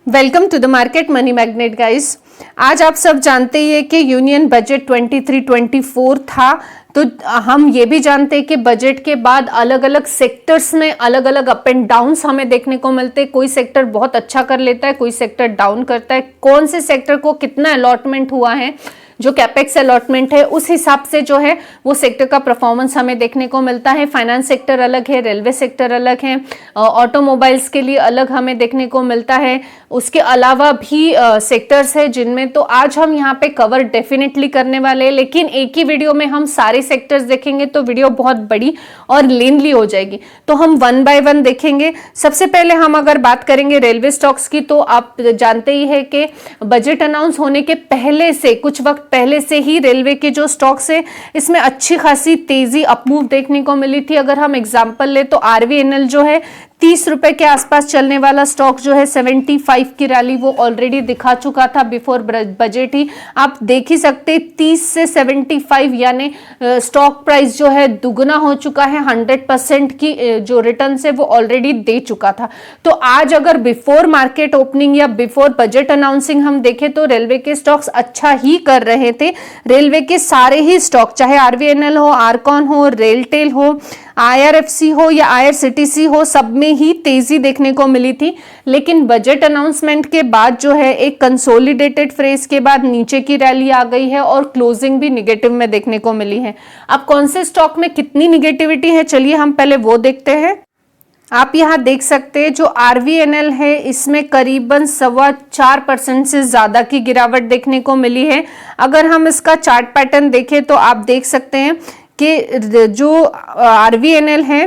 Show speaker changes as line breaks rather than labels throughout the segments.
Welcome to the Market Money Magnet guys. आज आप सब जानते ही है कि यूनियन बजट 23-24 था। तो हम ये भी जानते हैं कि बजट के बाद अलग अलग सेक्टर्स में अलग अलग अप एंड डाउन्स हमें देखने को मिलते हैं। कोई सेक्टर बहुत अच्छा कर लेता है, कोई सेक्टर डाउन करता है। कौन से सेक्टर को कितना अलॉटमेंट हुआ है, जो कैपेक्स अलॉटमेंट है उस हिसाब से जो है वो सेक्टर का परफॉर्मेंस हमें देखने को मिलता है। फाइनेंस सेक्टर अलग है, रेलवे सेक्टर अलग है, ऑटोमोबाइल्स के लिए अलग हमें देखने को मिलता है। उसके अलावा भी सेक्टर्स है जिनमें तो आज हम यहाँ पे कवर डेफिनेटली करने वाले हैं, लेकिन एक ही वीडियो में हम सारे सेक्टर्स देखेंगे तो वीडियो बहुत बड़ी और लेंथली हो जाएगी। तो हम वन बाय वन देखेंगे। सबसे पहले हम अगर बात करेंगे रेलवे स्टॉक्स की, तो आप जानते ही है कि बजट अनाउंस होने के पहले से कुछ वक्त पहले से ही रेलवे के जो स्टॉक्स है इसमें अच्छी खासी तेजी अपमूव देखने को मिली थी। अगर हम एग्जांपल ले तो आरवीएनएल जो है 30 रुपए के आसपास चलने वाला स्टॉक जो है 75 की रैली वो ऑलरेडी दिखा चुका था बिफोर बजट ही। आप देख ही सकते 30 से 75 यानी स्टॉक प्राइस जो है दुगना हो चुका है। 100% की जो रिटर्न है वो ऑलरेडी दे चुका था। तो आज अगर बिफोर मार्केट ओपनिंग या बिफोर बजट अनाउंसिंग हम देखें तो रेलवे के स्टॉक्स अच्छा ही कर रहे थे। रेलवे के सारे ही स्टॉक, चाहे आरवीएनएल हो, आरकॉन हो, रेलटेल हो, आईआरएफसी हो या आईआरसीटीसी हो, सब में ही तेजी देखने को मिली थी। लेकिन बजट अनाउंसमेंट के बाद जो है एक कंसोलिडेटेड फ्रेज के बाद नीचे की रैली आ गई है और क्लोजिंग भी निगेटिव में देखने को मिली है। अब कौन से स्टॉक में कितनी निगेटिविटी है, चलिए हम पहले वो देखते हैं। आप यहां देख सकते हैं जो आरवीएनएल है इसमें करीबन 4.25% से ज्यादा की गिरावट देखने को मिली है। अगर हम इसका चार्ट पैटर्न देखें तो आप देख सकते हैं कि जो आरवीएनएल है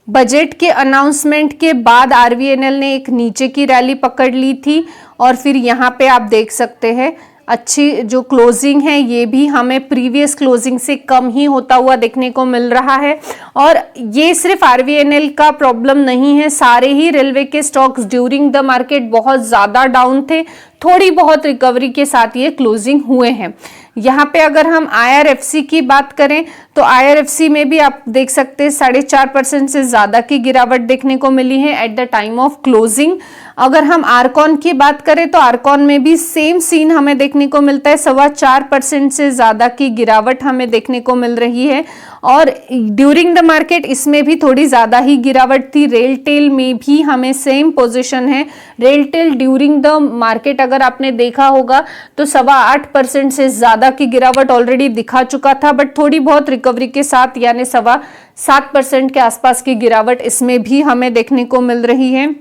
बजट के अनाउंसमेंट के बाद आरवीएनएल ने एक नीचे की रैली पकड़ ली थी और फिर यहाँ पे आप देख सकते हैं अच्छी जो क्लोजिंग है ये भी हमें प्रीवियस क्लोजिंग से कम ही होता हुआ देखने को मिल रहा है। और ये सिर्फ आरवीएनएल का प्रॉब्लम नहीं है, सारे ही रेलवे के स्टॉक्स ड्यूरिंग द मार्केट बहुत ज्यादा डाउन थे। थोड़ी बहुत रिकवरी के साथ ये क्लोजिंग हुए हैं। यहाँ पे अगर हम आईआरएफसी की बात करें तो आईआरएफसी में भी आप देख सकते हैं 4.5% से ज्यादा की गिरावट देखने को मिली है at the time of closing. अगर हम आरकॉन की बात करें तो आरकॉन में भी सेम सीन हमें देखने को मिलता है, 4.25% से ज्यादा की गिरावट हमें देखने को मिल रही है। और ड्यूरिंग द मार्केट इसमें भी थोड़ी ज्यादा ही गिरावट थी। रेलटेल में भी हमें सेम पोजीशन है। रेलटेल ड्यूरिंग द मार्केट अगर आपने देखा होगा तो 8.25% से ज्यादा की गिरावट ऑलरेडी दिखा चुका था, बट थोड़ी बहुत रिकवरी के साथ यानी 7.25% के आसपास की गिरावट इसमें भी हमें देखने को मिल रही है।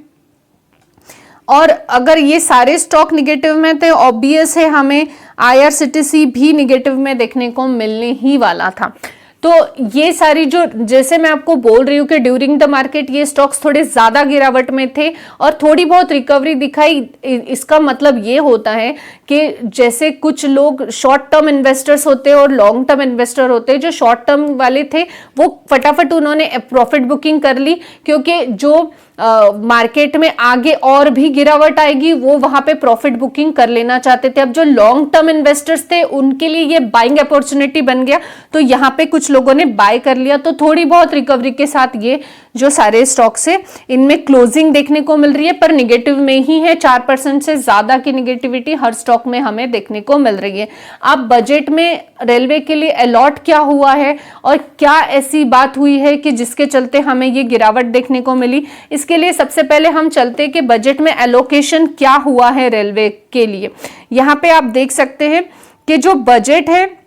और अगर ये सारे स्टॉक निगेटिव में थे, ऑब्वियस है हमें आईआरसीटीसी भी निगेटिव में देखने को मिलने ही वाला था। तो ये सारी जो, जैसे मैं आपको बोल रही हूँ कि ड्यूरिंग द मार्केट ये स्टॉक्स थोड़े ज्यादा गिरावट में थे और थोड़ी बहुत रिकवरी दिखाई। इसका मतलब ये होता है कि जैसे कुछ लोग शॉर्ट टर्म इन्वेस्टर्स होते हैं और लॉन्ग टर्म इन्वेस्टर होते हैं। जो शॉर्ट टर्म वाले थे वो फटाफट उन्होंने प्रॉफिट बुकिंग कर ली, क्योंकि जो मार्केट में आगे और भी गिरावट आएगी वो वहां पे प्रॉफिट बुकिंग कर लेना चाहते थे। अब जो लॉन्ग टर्म इन्वेस्टर्स थे उनके लिए ये बाइंग अपॉर्चुनिटी बन गया, तो यहाँ पे कुछ लोगों ने बाय कर लिया। तो थोड़ी बहुत रिकवरी के साथ ये जो सारे स्टॉक्स है इनमें क्लोजिंग देखने को मिल रही है, पर निगेटिव में ही है। 4% से ज्यादा की निगेटिविटी हर स्टॉक में हमें देखने को मिल रही है। अब बजट में रेलवे के लिए अलॉट क्या हुआ है और क्या ऐसी बात हुई है कि जिसके चलते हमें ये गिरावट देखने को मिली, इसके लिए सबसे पहले हम चलते कि बजट में एलोकेशन क्या हुआ है रेलवे के लिए। यहाँ पे आप देख सकते हैं कि जो बजट है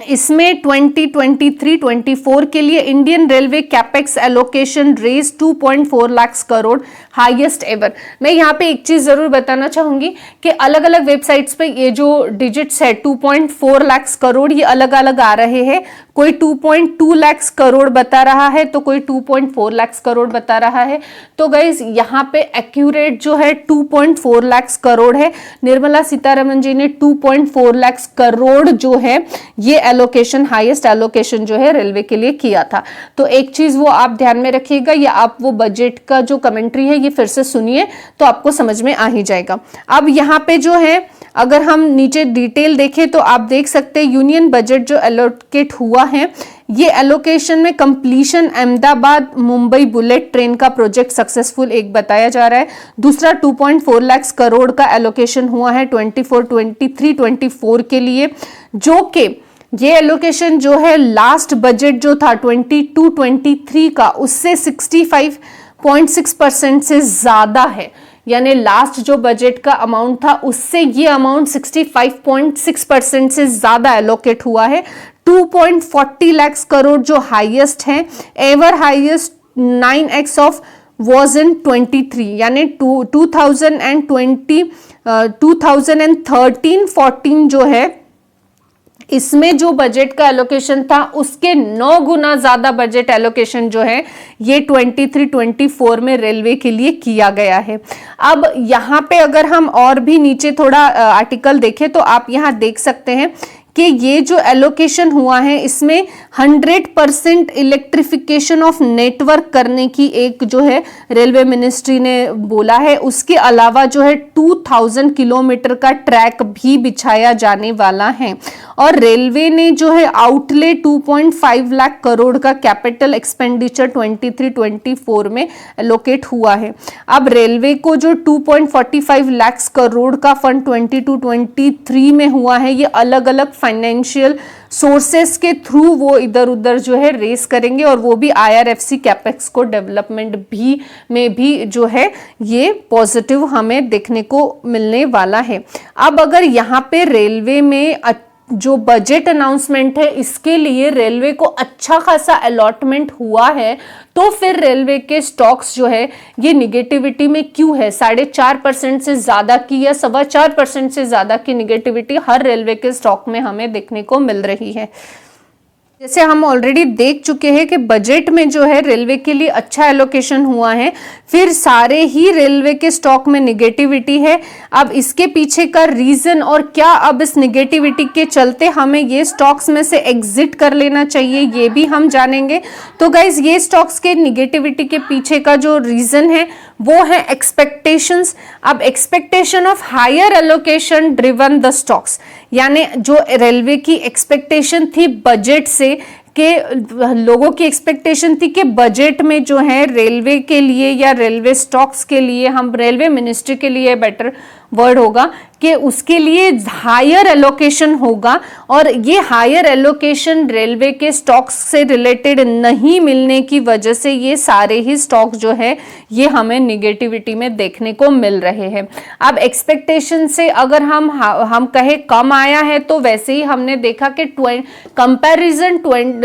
इसमें 2023-24 के लिए Indian railway capex allocation raise 2.4 lakh crore, highest ever. मैं यहाँ पे एक चीज जरूर बताना चाहूंगी कि अलग अलग वेबसाइट्स पे ये जो डिजिट्स है 2.4 लाख करोड़ ये अलग अलग आ रहे हैं। कोई 2.2 लाख करोड़ बता रहा है तो कोई 2.4 लाख करोड़ बता रहा है। तो गाइज यहाँ पे एक्यूरेट जो है 2.4 लाख करोड़ है। निर्मला सीतारमन जी ने 2.4 लाख करोड़ जो है ये एलोकेशन, हाईएस्ट एलोकेशन जो है रेलवे के लिए किया था। तो एक चीज वो आप ध्यान में रखिएगा, या आप वो बजट का जो कमेंट्री है ये फिर से सुनिए तो आपको समझ में आ ही जाएगा। अब यहाँ पे जो है अगर हम नीचे डिटेल देखें तो आप देख सकते हैं यूनियन बजट जो एलोकेट हुआ है, ये एलोकेशन में completion Ahmedabad Mumbai bullet train का प्रोजेक्ट सक्सेसफुल एक बताया जा रहा है। दूसरा 2.4 लाख करोड़ का एलोकेशन हुआ है 23-24 के लिए, जो कि ये एलोकेशन जो है लास्ट बजट जो था 22-23 का उससे 65.6% से ज्यादा है। यानी लास्ट जो बजट का अमाउंट था उससे ये अमाउंट 65.6% से ज्यादा एलोकेट हुआ है। 2.40 लाख करोड़ जो हाईएस्ट है, ever highest 9x of was in 23, यानी 2013-14 जो है इसमें जो बजट का एलोकेशन था उसके 9 गुना ज्यादा बजट एलोकेशन जो है ये 23-24 में रेलवे के लिए किया गया है। अब यहाँ पे अगर हम और भी नीचे थोड़ा आर्टिकल देखें तो आप यहाँ देख सकते हैं कि ये जो एलोकेशन हुआ है इसमें 100% इलेक्ट्रिफिकेशन ऑफ नेटवर्क करने की एक जो है रेलवे मिनिस्ट्री ने बोला है। उसके अलावा जो है 2000 किलोमीटर का ट्रैक भी बिछाया जाने वाला है और रेलवे ने जो है आउटले 2.5 लाख करोड़ का कैपिटल एक्सपेंडिचर 23-24 में एलोकेट हुआ है। अब रेलवे को जो 2.45 लाख करोड़ का फंड 22-23 में हुआ है, ये अलग अलग फाइनेंशियल सोर्सेस के थ्रू वो इधर उधर जो है रेस करेंगे और वो भी IRFC कैपेक्स को डेवलपमेंट भी में भी जो है ये पॉजिटिव हमें देखने को मिलने वाला है। अब अगर यहाँ पे रेलवे में जो बजट अनाउंसमेंट है इसके लिए रेलवे को अच्छा खासा अलॉटमेंट हुआ है, तो फिर रेलवे के स्टॉक्स जो है ये निगेटिविटी में क्यों है? 4.5% से ज्यादा की या 4.25% से ज्यादा की निगेटिविटी हर रेलवे के स्टॉक में हमें देखने को मिल रही है। जैसे हम ऑलरेडी देख चुके हैं कि बजट में जो है रेलवे के लिए अच्छा एलोकेशन हुआ है, फिर सारे ही रेलवे के स्टॉक में निगेटिविटी है। अब इसके पीछे का रीजन और क्या अब इस निगेटिविटी के चलते हमें ये स्टॉक्स में से एग्जिट कर लेना चाहिए, ये भी हम जानेंगे। तो गाइज ये स्टॉक्स के निगेटिविटी के पीछे का जो रीजन है वो है एक्सपेक्टेशंस। अब expectation of higher allocation driven the stocks, यानी जो रेलवे की एक्सपेक्टेशन थी बजट से कि लोगों की एक्सपेक्टेशन थी कि बजट में जो है रेलवे के लिए या रेलवे स्टॉक्स के लिए, हम रेलवे मिनिस्ट्री के लिए बेटर वर्ड होगा कि उसके लिए हायर एलोकेशन होगा और ये हायर एलोकेशन रेलवे के स्टॉक्स से रिलेटेड नहीं मिलने की वजह से ये सारे ही स्टॉक जो है ये हमें निगेटिविटी में देखने को मिल रहे हैं। अब एक्सपेक्टेशन से अगर हम कहे कम आया है तो वैसे ही हमने देखा कि कंपैरिजन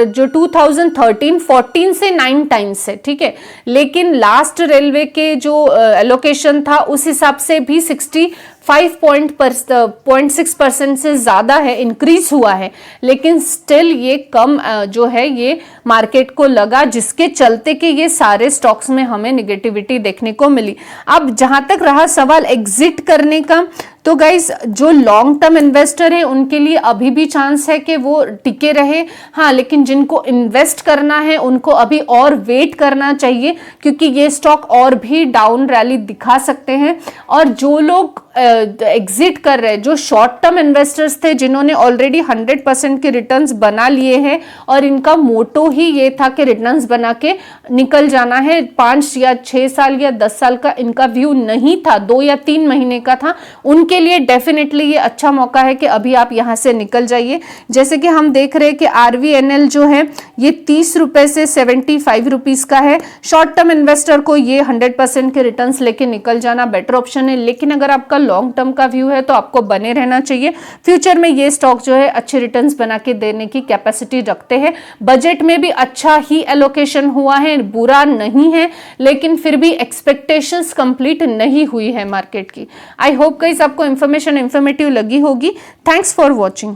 जो 2013-14 से 9 टाइम्स है, ठीक है, लेकिन लास्ट रेलवे के जो एलोकेशन था उस हिसाब से भी 65.6% से ज्यादा है, इंक्रीज हुआ है, लेकिन स्टिल ये कम जो है ये मार्केट को लगा, जिसके चलते कि ये सारे स्टॉक्स में हमें निगेटिविटी देखने को मिली। अब जहां तक रहा सवाल एग्जिट करने का, तो गाइज जो लॉन्ग टर्म इन्वेस्टर है उनके लिए अभी भी चांस है कि वो टिके रहे, हाँ, लेकिन जिनको इन्वेस्ट करना है उनको अभी और वेट करना चाहिए क्योंकि ये स्टॉक और भी डाउन रैली दिखा सकते हैं। और जो लोग एग्जिट कर रहे हैं, जो शॉर्ट टर्म इन्वेस्टर्स थे जिन्होंने ऑलरेडी 100% के रिटर्न्स बना लिए हैं और इनका मोटो ही ये था कि रिटर्न्स बना के निकल जाना है, 5 या 6 साल या 10 साल का इनका व्यू नहीं था, 2 या 3 महीने का था, उनके लिए डेफिनेटली ये अच्छा मौका है कि अभी आप यहां से निकल जाइए। जैसे कि हम देख रहे हैं कि RVNL जो है ये 30 रुपए से 75 रुपीज का है। शॉर्ट टर्म इन्वेस्टर को ये 100% के रिटर्न्स लेके निकल जाना बेटर ऑप्शन है, लेकिन अगर आपका लॉन्ग टर्म का व्यू है तो आपको बने रहना चाहिए। फ्यूचर में ये स्टॉक जो है अच्छे रिटर्न्स बना के देने की कैपेसिटी रखते हैं। बजट में भी अच्छा ही एलोकेशन हुआ है, बुरा नहीं है, लेकिन फिर भी एक्सपेक्टेशंस कंप्लीट नहीं हुई है मार्केट की। आई होप गाइस आपको इंफॉर्मेशन इंफॉर्मेटिव लगी होगी। Thanks for watching.